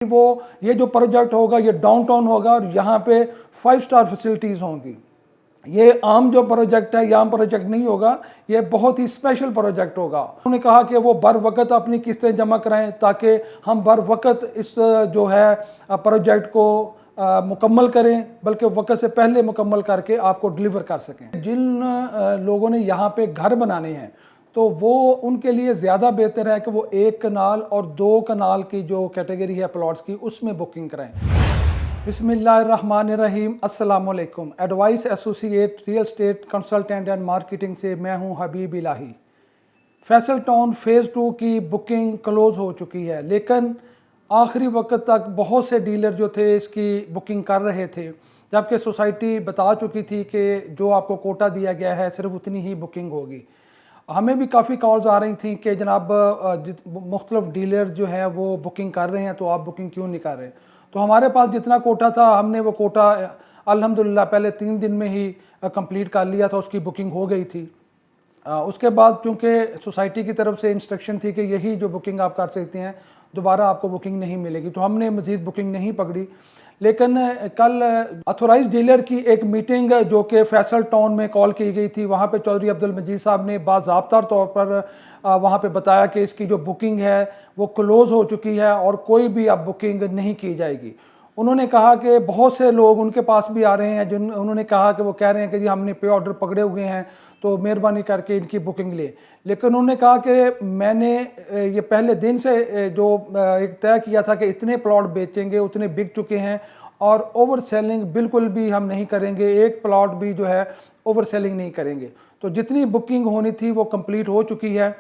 वो ये जो प्रोजेक्ट होगा ये डाउनटाउन होगा और यहाँ पे 5 स्टार फैसिलिटीज़ होंगी। ये आम जो प्रोजेक्ट है, ये आम प्रोजेक्ट नहीं होगा, ये बहुत ही स्पेशल प्रोजेक्ट होगा। उन्होंने कहा कि वो बर वक्त अपनी किस्तें जमा कराएं ताकि हम बर वक्त इस जो है प्रोजेक्ट को मुकम्मल करें, बल्कि वक्त से पहले मुकम्मल करके आपको डिलीवर कर सकें। जिन लोगों ने यहाँ पे घर बनाने हैं तो वो उनके लिए ज़्यादा बेहतर है कि वो 1 कनाल और 2 कनाल की जो कैटेगरी है प्लॉट्स की, उसमें बुकिंग कराएं। बिस्मिल्लाहिर्रहमानिर्रहीम, अस्सलाम वालेकुम। Advice associate real estate consultant and marketing से मैं हूं हबीब इलाही। फैसल टाउन फ़ेज़ 2 की बुकिंग क्लोज़ हो चुकी है, लेकिन आखिरी वक्त तक बहुत से डीलर जो थे इसकी बुकिंग कर रहे थे, जबकि सोसाइटी बता चुकी थी कि जो आपको कोटा दिया गया है सिर्फ उतनी ही बुकिंग होगी। हमें भी काफ़ी कॉल्स आ रही थी कि जनाब मुख्तलिफ डीलर जो हैं वो बुकिंग कर रहे हैं, तो आप बुकिंग क्यों नहीं कर रहे। तो हमारे पास जितना कोटा था हमने वो कोटा अल्हम्दुलिल्लाह पहले 3 दिन में ही कंप्लीट कर लिया था, उसकी बुकिंग हो गई थी। उसके बाद चूँकि सोसाइटी की तरफ से इंस्ट्रक्शन थी कि यही जो बुकिंग आप कर सकते हैं, दोबारा आपको बुकिंग नहीं मिलेगी, तो हमने मज़ीद बुकिंग नहीं पकड़ी। लेकिन कल अथोराइज डीलर की एक मीटिंग जो कि फैसल टाउन में कॉल की गई थी, वहाँ पे चौधरी अब्दुल मजीद साहब ने बाज़ाब्ता तौर पर वहाँ पे बताया कि इसकी जो बुकिंग है वो क्लोज़ हो चुकी है और कोई भी अब बुकिंग नहीं की जाएगी। उन्होंने कहा कि बहुत से लोग उनके पास भी आ रहे हैं जिन उन्होंने कहा कि वो कह रहे हैं कि जी हमने पे ऑर्डर पकड़े हुए हैं, तो मेहरबानी करके इनकी बुकिंग ले। लेकिन उन्होंने कहा कि मैंने ये पहले दिन से जो एक तय किया था कि इतने प्लॉट बेचेंगे, उतने बिक चुके हैं और ओवर सेलिंग बिल्कुल भी हम नहीं करेंगे, एक प्लॉट भी जो है ओवर सेलिंग नहीं करेंगे। तो जितनी बुकिंग होनी थी वो कंप्लीट हो चुकी है,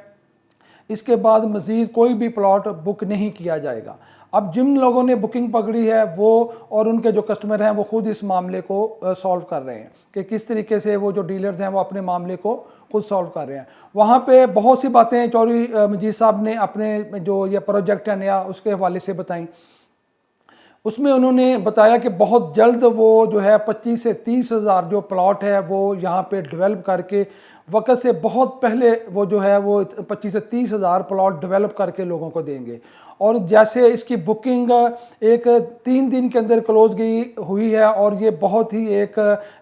इसके बाद मज़ीद कोई भी प्लॉट बुक नहीं किया जाएगा। अब जिन लोगों ने बुकिंग पकड़ी है वो और उनके जो कस्टमर हैं वो खुद इस मामले को सॉल्व कर रहे हैं कि किस तरीके से वो जो डीलर्स हैं वो अपने मामले को खुद सॉल्व कर रहे हैं। वहाँ पे बहुत सी बातें चौधरी मजीद साहब ने अपने जो ये प्रोजेक्ट है नया उसके हवाले से बताई। उसमें उन्होंने बताया कि बहुत जल्द वो जो है 25 से 30 हज़ार जो प्लॉट है वो यहाँ पे डेवलप करके वक्त से बहुत पहले वो जो है वो 25 से 30 हज़ार प्लॉट डेवलप करके लोगों को देंगे। और जैसे इसकी बुकिंग एक 3 दिन के अंदर क्लोज हुई है और ये बहुत ही एक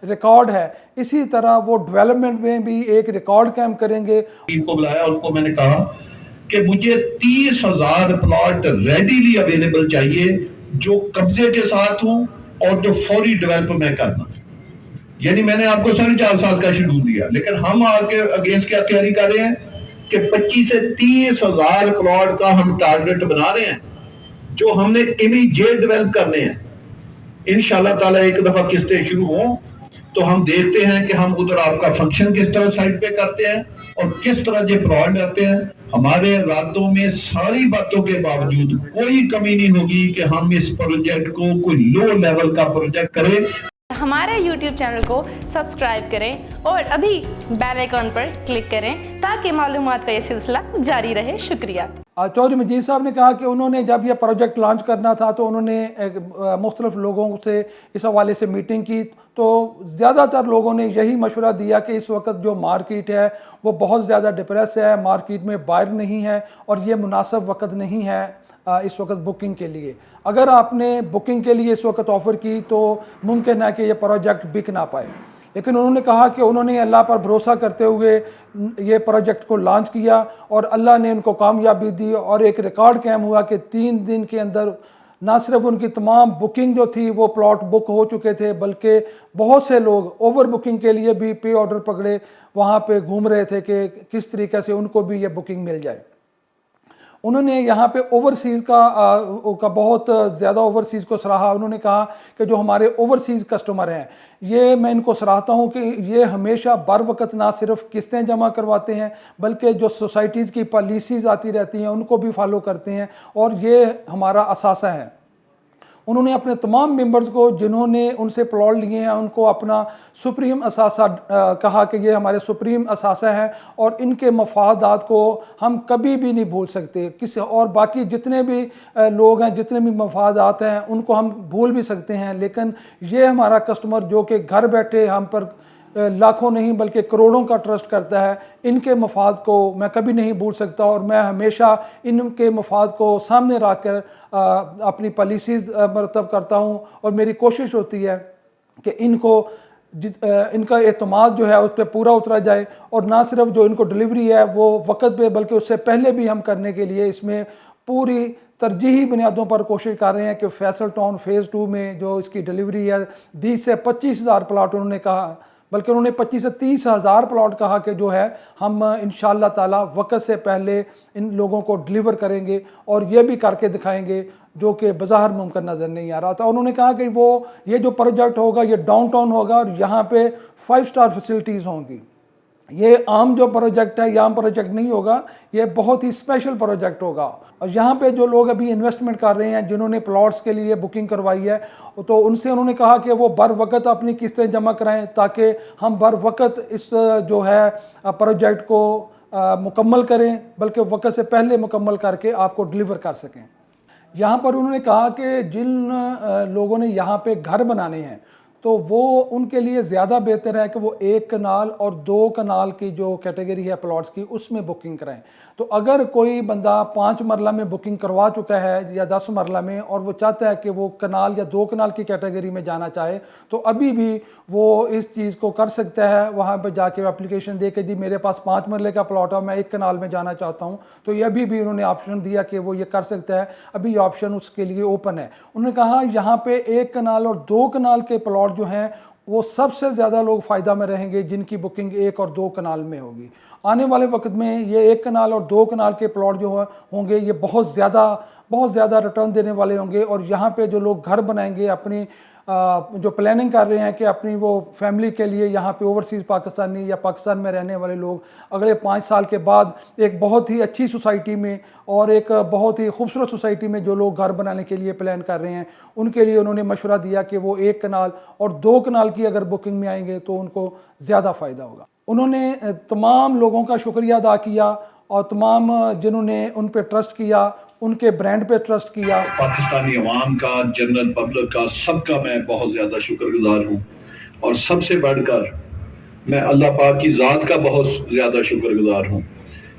रिकॉर्ड है, इसी तरह वो डेवलपमेंट में भी एक रिकॉर्ड कायम करेंगे। इनको बुलाया, उनको मैंने कहा कि मुझे 30,000 प्लॉट रेडीली अवेलेबल चाहिए जो कब्जे के साथ हूं और जो फौरी डेवलप में करना। यानी मैंने आपको 4.5 साल का शेड्यूल दिया, लेकिन हम आके अगेंस्ट क्या तैयारी कर रहे हैं कि 25 से 30 हज़ार प्लॉट का हम टारगेट बना रहे हैं जो हमने इमीडिएट डेवलप करने हैं। इंशाल्लाह ताला एक दफा किस्तें शुरू हों तो हम देखते हैं कि हम उधर आपका फंक्शन किस तरह साइड पे करते हैं और किस तरह जो प्लॉट आते हैं। हमारे इरादों में सारी बातों के बावजूद कोई कमी नहीं होगी कि हम इस प्रोजेक्ट को कोई लो लेवल का प्रोजेक्ट करें। हमारे YouTube चैनल को सब्सक्राइब करें और अभी बेल आइकन पर क्लिक करें ताकि मालूमात का ये सिलसिला जारी रहे। शुक्रिया। चौधरी मजीद साहब ने कहा कि उन्होंने जब यह प्रोजेक्ट लॉन्च करना था तो उन्होंने मुख्तलिफ लोगों से इस हवाले से मीटिंग की, तो ज़्यादातर लोगों ने यही मशवरा दिया कि इस वक्त जो मार्केट है वो बहुत ज़्यादा डिप्रेस है, मार्केट में बायर नहीं है और ये मुनासिब वक्त नहीं है इस वक्त बुकिंग के लिए। अगर आपने बुकिंग के लिए इस वक्त ऑफ़र की तो मुमकिन है कि ये प्रोजेक्ट बिक ना पाए। लेकिन उन्होंने कहा कि उन्होंने अल्लाह पर भरोसा करते हुए ये प्रोजेक्ट को लॉन्च किया और अल्लाह ने उनको कामयाबी दी और एक रिकॉर्ड कायम हुआ कि 3 दिन के अंदर ना सिर्फ उनकी तमाम बुकिंग जो थी वो प्लॉट बुक हो चुके थे, बल्कि बहुत से लोग ओवर बुकिंग के लिए भी पे ऑर्डर पकड़े वहाँ पे घूम रहे थे कि किस तरीके से उनको भी ये बुकिंग मिल जाए। उन्होंने यहाँ पे ओवरसीज़ का बहुत ज़्यादा ओवरसीज़ को सराहा। उन्होंने कहा कि जो हमारे ओवरसीज़ कस्टमर हैं ये मैं इनको सराहता हूँ कि ये हमेशा बर वक्त ना सिर्फ किस्तें जमा करवाते हैं बल्कि जो सोसाइटीज़ की पॉलिसीज़ आती रहती हैं उनको भी फॉलो करते हैं और ये हमारा असासा है। उन्होंने अपने तमाम मेंबर्स को जिन्होंने उनसे प्लॉट लिए हैं उनको अपना सुप्रीम असासा कहा कि ये हमारे सुप्रीम असासा है और इनके मफादात को हम कभी भी नहीं भूल सकते। किसी और बाकी जितने भी लोग हैं, जितने भी मफादात हैं उनको हम भूल भी सकते हैं, लेकिन ये हमारा कस्टमर जो कि घर बैठे हम पर लाखों नहीं बल्कि करोड़ों का ट्रस्ट करता है, इनके मफाद को मैं कभी नहीं भूल सकता और मैं हमेशा इनके मफाद को सामने रख कर अपनी पॉलिसीज़ मरतब करता हूँ और मेरी कोशिश होती है कि इनका एतमाद जो है उस पर पूरा उतरा जाए, और ना सिर्फ जो इनको डिलीवरी है वो वक्त पे बल्कि उससे पहले भी हम करने के लिए इसमें पूरी तरजीही बुनियादों पर कोशिश कर रहे हैं कि फैसल टाउन फ़ेज़ 2 में जो इसकी डिलीवरी है 20 से 25 हज़ार प्लाट उन्होंने कहा, बल्कि उन्होंने 25 से 30 हज़ार प्लाट कहा कि जो है हम इंशाअल्लाह ताला वक्त से पहले इन लोगों को डिलीवर करेंगे और ये भी करके दिखाएंगे, जो कि बज़ाहिर मुमकिन नज़र नहीं आ रहा था। उन्होंने कहा कि ये जो प्रोजेक्ट होगा ये डाउनटाउन होगा और यहाँ पे 5 स्टार फैसिलिटीज़ होंगी। ये आम जो प्रोजेक्ट है, ये आम प्रोजेक्ट नहीं होगा, ये बहुत ही स्पेशल प्रोजेक्ट होगा। और यहाँ पे जो लोग अभी इन्वेस्टमेंट कर रहे हैं, जिन्होंने प्लॉट्स के लिए बुकिंग करवाई है, तो उनसे उन्होंने कहा कि वो बर वक्त अपनी किस्तें जमा कराएं ताकि हम बर वक्त इस जो है प्रोजेक्ट को मुकम्मल करें, बल्कि वक्त से पहले मुकम्मल करके आपको डिलीवर कर सकें। यहाँ पर उन्होंने कहा कि जिन लोगों ने यहाँ पे घर बनाने हैं तो वो उनके लिए ज़्यादा बेहतर है कि वो 1 कनाल और 2 कनाल की जो कैटेगरी है प्लॉट्स की उसमें बुकिंग कराएं। तो अगर कोई बंदा 5 मरला में बुकिंग करवा चुका है या 10 मरला में और वो चाहता है कि वो कनाल या 2 कनाल की कैटेगरी में जाना चाहे, तो अभी भी वो इस चीज़ को कर सकता है। वहाँ पर जाके एप्लीकेशन दे के जी मेरे पास 5 मरले का प्लॉट है, मैं 1 कनाल में जाना चाहता हूँ, तो ये अभी भी उन्होंने ऑप्शन दिया कि वो ये कर सकता है, अभी ये ऑप्शन उसके लिए ओपन है। उन्होंने कहा यहाँ पे 1 कनाल और 2 कनाल के प्लॉट जो हैं वो सबसे ज़्यादा लोग फ़ायदा में रहेंगे जिनकी बुकिंग 1 और 2 कनाल में होगी। आने वाले वक्त में ये 1 कनाल और 2 कनाल के प्लॉट जो होंगे ये बहुत ज़्यादा रिटर्न देने वाले होंगे। और यहाँ पे जो लोग घर बनाएंगे, अपनी जो प्लानिंग कर रहे हैं कि अपनी वो फैमिली के लिए यहाँ पे ओवरसीज़ पाकिस्तानी या पाकिस्तान में रहने वाले लोग अगले 5 साल के बाद एक बहुत ही अच्छी सोसाइटी में और एक बहुत ही खूबसूरत सोसाइटी में जो लोग घर बनाने के लिए प्लान कर रहे हैं, उनके लिए उन्होंने मशवरा दिया कि वो 1 कनाल और 2 कनाल की अगर बुकिंग में आएंगे तो उनको ज़्यादा फ़ायदा होगा। उन्होंने तमाम लोगों का शुक्रिया अदा किया और तमाम जिन्होंने उन पर ट्रस्ट किया, उनके ब्रांड पे ट्रस्ट किया। पाकिस्तानी अवाम का, जनरल पब्लिक का, सबका मैं बहुत ज़्यादा शुक्रगुजार हूँ। और सबसे बढ़कर मैं अल्लाह पाक की ज़ात का बहुत ज़्यादा शुक्रगुजार हूँ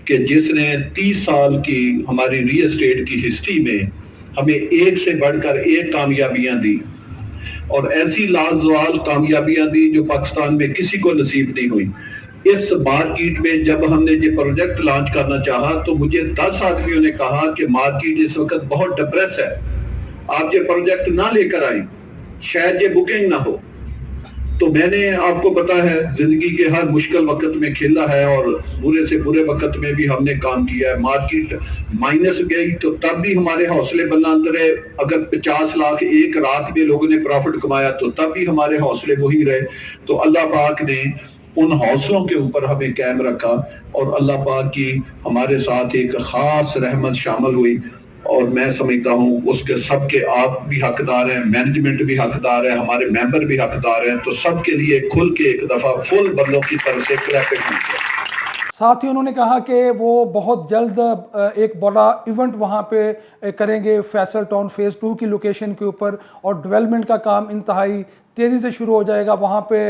कि जिसने 30 साल की हमारी रियल एस्टेट की हिस्ट्री में हमें एक से बढ़कर एक कामयाबियाँ दी और ऐसी लाजवाब कामयाबियाँ दी जो पाकिस्तान में किसी को नसीब नहीं हुई। इस मार्केट में जब हमने ये प्रोजेक्ट लॉन्च करना चाहा तो मुझे 10 आदमियों ने कहा कि मार्केट इस वक्त बहुत डिप्रेस है, आप ये प्रोजेक्ट ना लेकर आए, शायद ये बुकिंग ना हो। तो मैंने, आपको पता है, जिंदगी के हर मुश्किल वक्त में खेला है और बुरे से बुरे वक्त में भी हमने काम किया है। मार्केट माइनस गई तो तब भी हमारे हौसले बुलंद रहे। अगर 50 लाख एक रात में लोगों ने प्रॉफिट कमाया तो तब भी हमारे हौसले वही रहे। तो अल्लाह पाक ने उन हौसलों के ऊपर हमें कायम रखा और अल्लाह पाक की हमारे साथ एक खास रहमत शामिल हुई और मैं समझता हूँ उसके सबके आप भी हकदार हैं, मैनेजमेंट भी हकदार है, हमारे मेंबर भी हकदार हैं। तो सबके लिए खुल के एक दफ़ा फुल बंदों की तरफ से क्लैपिंग होगी। साथ ही उन्होंने कहा कि वो बहुत जल्द एक बड़ा इवेंट वहाँ पे करेंगे फैसल टाउन फ़ेज़ 2 की लोकेशन के ऊपर और डेवलपमेंट का काम इंतहाई तेज़ी से शुरू हो जाएगा। वहाँ पे